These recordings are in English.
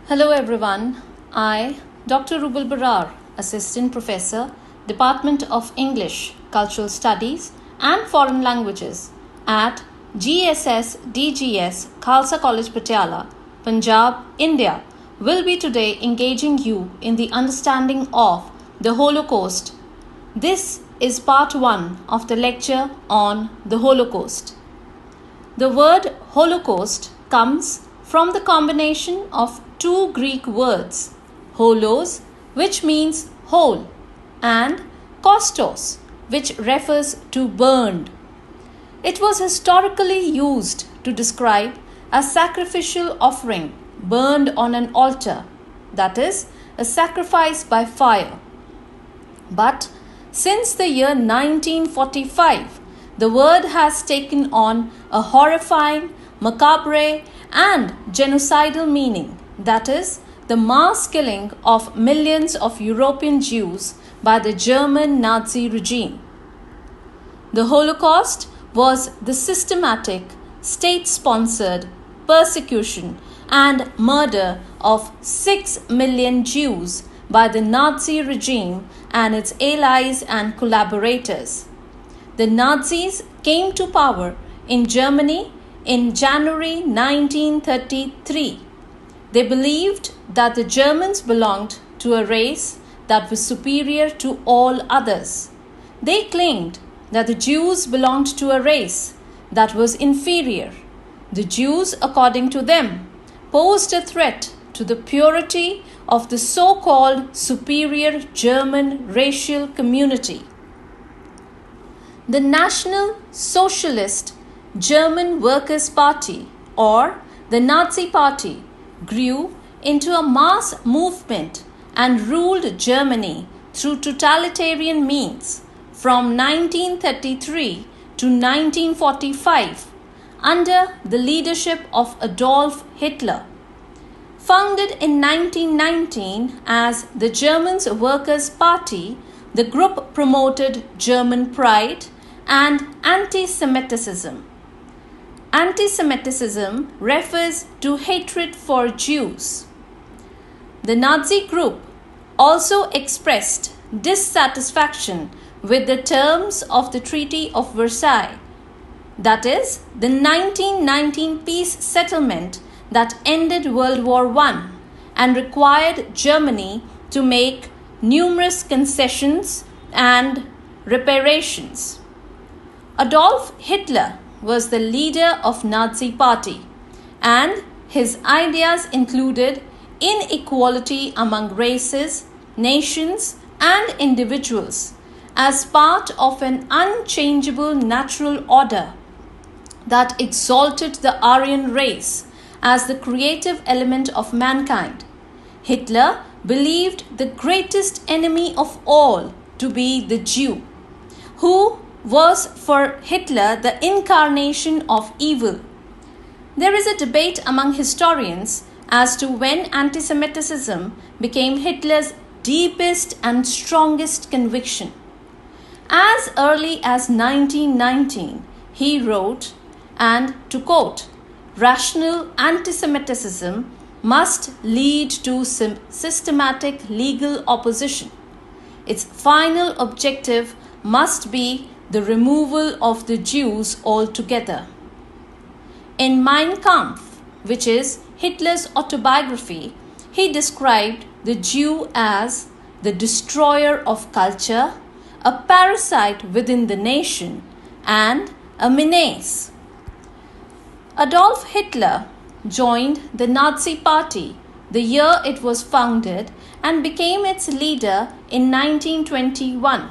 Hello everyone, I, Dr. Rubal Barar, Assistant Professor, Department of English, Cultural Studies and Foreign Languages at GSS DGS Khalsa College Patiala, Punjab, India, will be today engaging you in the understanding of the Holocaust. This is part 1 of the lecture on the Holocaust. The word Holocaust comes from the combination of two Greek words, holos, which means whole, and kostos, which refers to burned. It was historically used to describe a sacrificial offering burned on an altar, that is, a sacrifice by fire. But since the year 1945, the word has taken on a horrifying, macabre, and genocidal meaning, that is, the mass killing of millions of European Jews by the German Nazi regime. The Holocaust was the systematic, state-sponsored persecution and murder of 6 million Jews by the Nazi regime and its allies and collaborators. The Nazis came to power in Germany in January 1933. They believed that the Germans belonged to a race that was superior to all others. They claimed that the Jews belonged to a race that was inferior. The Jews, according to them, posed a threat to the purity of the so-called superior German racial community. The National Socialist German Workers' Party, or the Nazi Party, grew into a mass movement and ruled Germany through totalitarian means from 1933 to 1945 under the leadership of Adolf Hitler. Founded in 1919 as the German Workers' Party, the group promoted German pride and anti-Semitism. Anti-Semitism refers to hatred for Jews. The Nazi group also expressed dissatisfaction with the terms of the Treaty of Versailles, that is, the 1919 peace settlement that ended World War I and required Germany to make numerous concessions and reparations. Adolf Hitler was the leader of Nazi Party, and his ideas included inequality among races, nations, and individuals as part of an unchangeable natural order that exalted the Aryan race as the creative element of mankind. Hitler believed the greatest enemy of all to be the Jew, who was for Hitler the incarnation of evil. There is a debate among historians as to when anti-Semitism became Hitler's deepest and strongest conviction. As early as 1919, he wrote, and to quote, "Rational anti-Semitism must lead to systematic legal opposition. Its final objective must be the removal of the Jews altogether." In Mein Kampf, which is Hitler's autobiography, he described the Jew as the destroyer of culture, a parasite within the nation, and a menace. Adolf Hitler joined the Nazi Party the year it was founded and became its leader in 1921.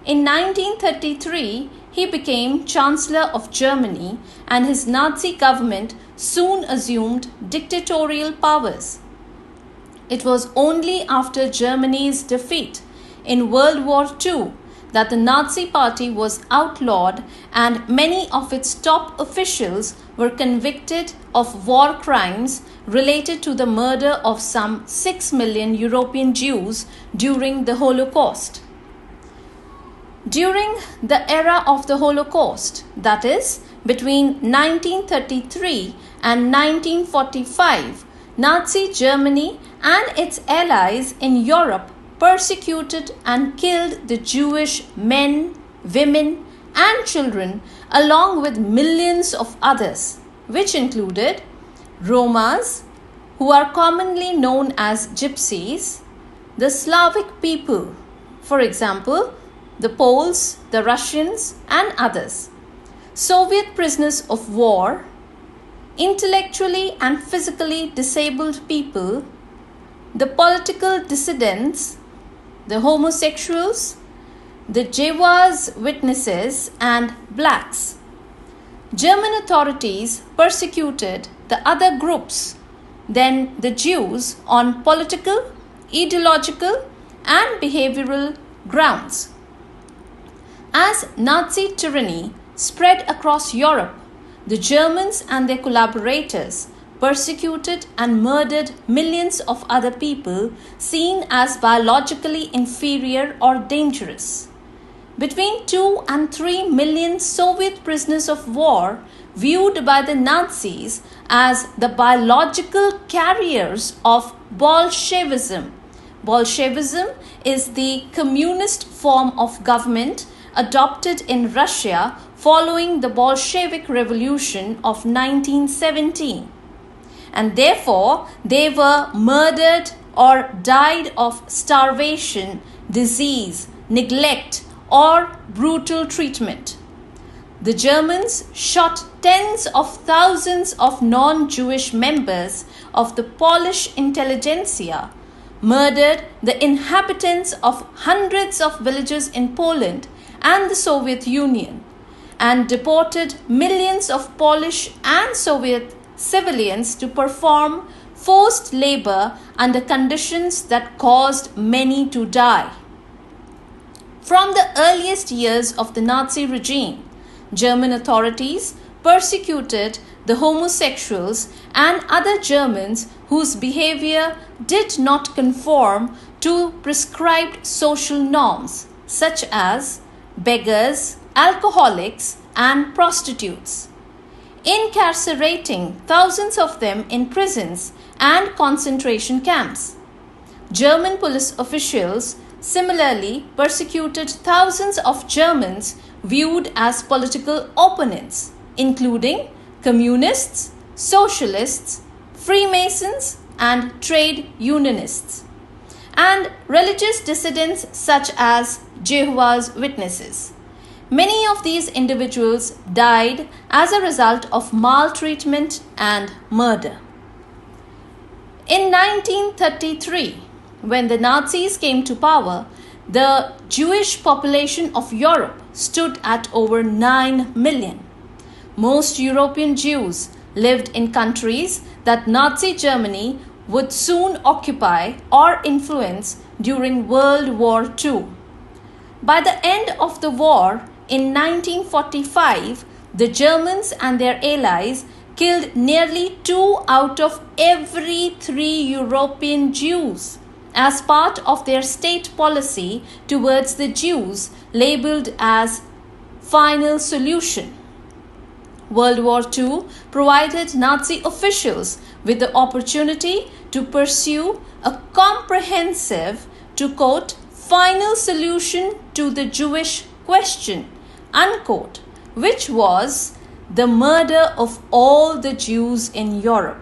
In 1933, he became Chancellor of Germany, and his Nazi government soon assumed dictatorial powers. It was only after Germany's defeat in World War II that the Nazi Party was outlawed and many of its top officials were convicted of war crimes related to the murder of some 6 million European Jews during the Holocaust. During the era of the Holocaust, that is, between 1933 and 1945, Nazi Germany and its allies in Europe persecuted and killed the Jewish men, women, and children along with millions of others, which included Romas, who are commonly known as Gypsies, the Slavic people, for example, the Poles, the Russians, and others, Soviet prisoners of war, intellectually and physically disabled people, the political dissidents, the homosexuals, the Jehovah's Witnesses, and blacks. German authorities persecuted the other groups than the Jews on political, ideological, and behavioral grounds. As Nazi tyranny spread across Europe, the Germans and their collaborators persecuted and murdered millions of other people seen as biologically inferior or dangerous. Between 2 and 3 million Soviet prisoners of war viewed by the Nazis as the biological carriers of Bolshevism. Bolshevism is the communist form of government adopted in Russia following the Bolshevik Revolution of 1917. And therefore, they were murdered or died of starvation, disease, neglect, or brutal treatment. The Germans shot tens of thousands of non-Jewish members of the Polish intelligentsia, murdered the inhabitants of hundreds of villages in Poland and the Soviet Union, and deported millions of Polish and Soviet civilians to perform forced labor under conditions that caused many to die. From the earliest years of the Nazi regime, German authorities persecuted the homosexuals and other Germans whose behavior did not conform to prescribed social norms, such as beggars, alcoholics, and prostitutes, incarcerating thousands of them in prisons and concentration camps. German police officials similarly persecuted thousands of Germans viewed as political opponents, including communists, socialists, Freemasons, and trade unionists, and religious dissidents such as Jehovah's Witnesses. Many of these individuals died as a result of maltreatment and murder. In 1933, when the Nazis came to power, the Jewish population of Europe stood at over 9 million. Most European Jews lived in countries that Nazi Germany would soon occupy or influence during World War II. By the end of the war, in 1945, the Germans and their allies killed nearly 2 out of every 3 European Jews as part of their state policy towards the Jews labeled as Final Solution. World War II provided Nazi officials with the opportunity to pursue a comprehensive, to quote, final solution to the Jewish question, unquote, which was the murder of all the Jews in Europe.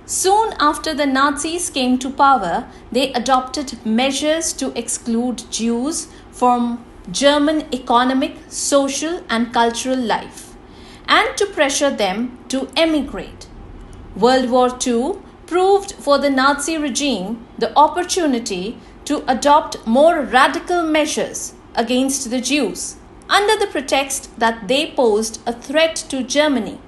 Soon after the Nazis came to power, they adopted measures to exclude Jews from German economic, social, and cultural life, and to pressure them to emigrate. World War II proved for the Nazi regime the opportunity to adopt more radical measures against the Jews under the pretext that they posed a threat to Germany.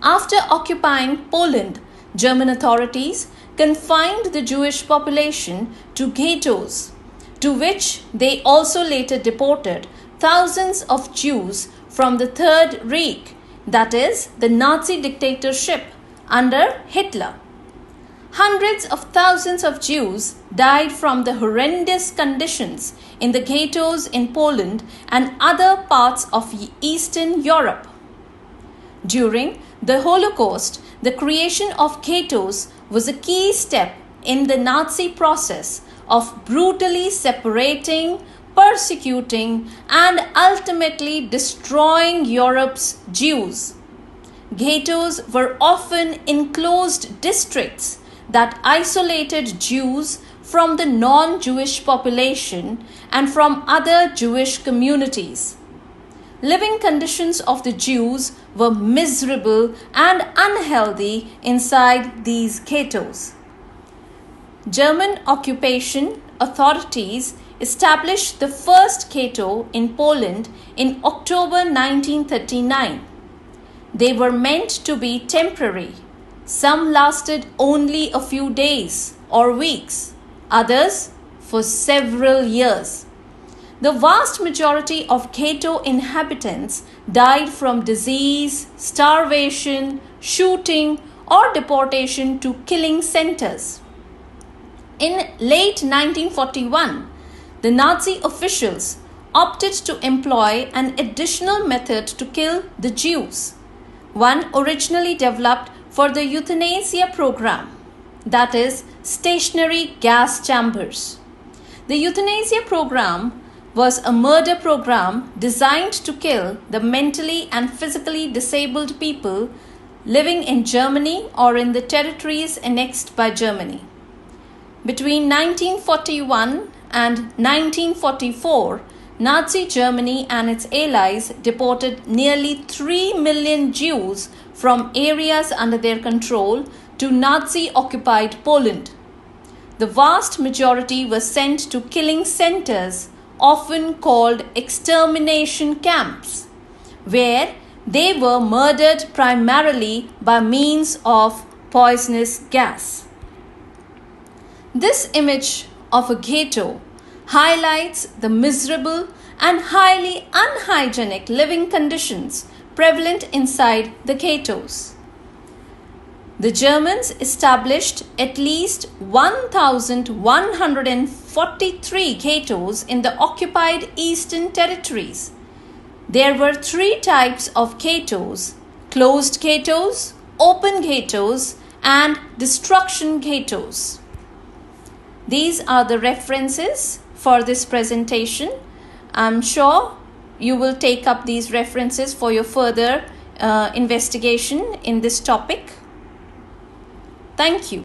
After occupying Poland, German authorities confined the Jewish population to ghettos, to which they also later deported thousands of Jews from the Third Reich, that is, the Nazi dictatorship under Hitler. Hundreds of thousands of Jews died from the horrendous conditions in the ghettos in Poland and other parts of Eastern Europe. During the Holocaust, The creation of ghettos was a key step in the Nazi process of brutally separating, persecuting, and ultimately destroying Europe's Jews. Ghettos were often enclosed districts that isolated Jews from the non-Jewish population and from other Jewish communities. Living conditions of the Jews were miserable and unhealthy inside these ghettos. German occupation authorities established the first ghetto in Poland in October 1939. They were meant to be temporary. Some lasted only a few days or weeks, others for several years. The vast majority of ghetto inhabitants died from disease, starvation, shooting, or deportation to killing centers. In late 1941, the Nazi officials opted to employ an additional method to kill the Jews, one originally developed for the euthanasia program, that is, stationary gas chambers. The euthanasia program was a murder program designed to kill the mentally and physically disabled people living in Germany or in the territories annexed by Germany. Between 1941 and 1944, Nazi Germany and its allies deported nearly 3 million Jews from areas under their control to Nazi-occupied Poland. The vast majority were sent to killing centers, often called extermination camps, where they were murdered primarily by means of poisonous gas. This image of a ghetto highlights the miserable and highly unhygienic living conditions prevalent inside the ghettos. The Germans established at least 1,143 ghettos in the occupied Eastern territories. There were 3 types of ghettos: closed ghettos, open ghettos, and destruction ghettos. These are the references for this presentation. I'm sure you will take up these references for your further investigation in this topic. Thank you.